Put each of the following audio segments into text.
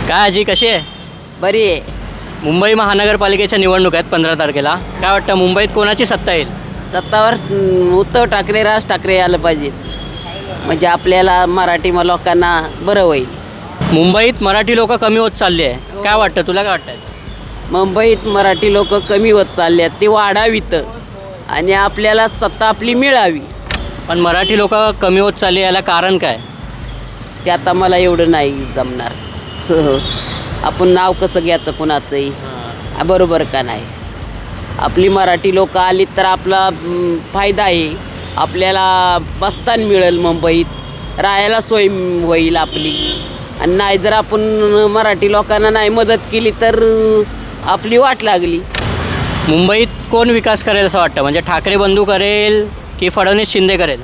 काय आजी कशी आहे? बरी आहे. मुंबई महानगरपालिकेच्या निवडणूक आहेत 15 तारखेला. काय वाटतं मुंबईत कोणाची सत्ता येईल? सत्तावर उद्धव ठाकरे, राज ठाकरे आलं पाहिजेत. म्हणजे आपल्याला मराठी लोकांना बरं होईल. मुंबईत मराठी लोक कमी होत चालली आहे. काय वाटतं तुला, काय वाटतं? मुंबईत मराठी लोक कमी होत चालले आहेत, ते वाढावीत आणि आपल्याला सत्ता आपली मिळावी. पण मराठी लोक कमी होत चालली याला कारण काय? ते आता मला एवढं नाही जमणार. आपण नाव कसं घ्यायचं कुणाचंही, बरोबर का नाही? आपली मराठी लोक आली तर आपला फायदा आहे. आपल्याला बस्तान मिळेल, मुंबईत राहायला सोय होईल आपली. आणि नाही जर आपण मराठी लोकांना नाही मदत केली तर आपली वाट लागली. मुंबईत कोण विकास करेल असं वाटतं? म्हणजे ठाकरे बंधू करेल की फडणवीस शिंदे करेल?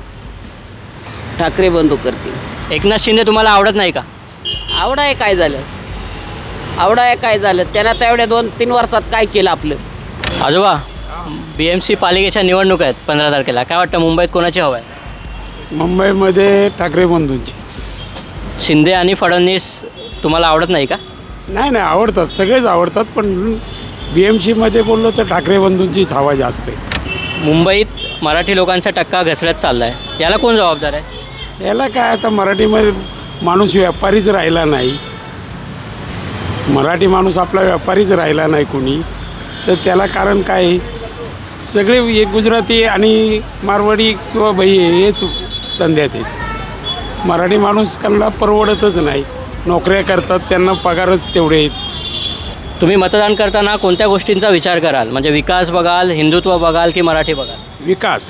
ठाकरे बंधू करतील. एकनाथ शिंदे तुम्हाला आवडत नाही का? आवडा आहे काय झालं? आवडा आहे काय झालं? त्यांना तर एवढ्या 2-3 वर्षात काय केलं आपलं? आजोबा, BMC पालिकेच्या निवडणूक आहेत 15 तारखेला. काय वाटतं मुंबईत कोणाची हवं आहे? मुंबईमध्ये ठाकरे बंधूंची. शिंदे आणि फडणवीस तुम्हाला आवडत नाही का? नाही आवडतात, सगळेच आवडतात, पण BMCमध्ये बोललो तर ठाकरे बंधूंचीच हवा जास्त आहे. मुंबईत मराठी लोकांचा टक्का घसरत चालला आहे, याला कोण जबाबदार आहे? याला काय, आता मराठीमध्ये माणूस व्यापारीच राहिला नाही. मराठी माणूस आपला व्यापारीच राहिला नाही कोणी, तर त्याला कारण काय आहे? सगळे एक गुजराती आणि मारवाडी किंवा बाई हेच धंद्यात आहेत. मराठी माणूस त्यांना परवडतच नाही. नोकऱ्या करतात, त्यांना पगारच तेवढे आहेत. तुम्ही मतदान करताना कोणत्या गोष्टींचा विचार कराल? म्हणजे विकास बघाल, हिंदुत्व बघाल की मराठी बघाल? विकास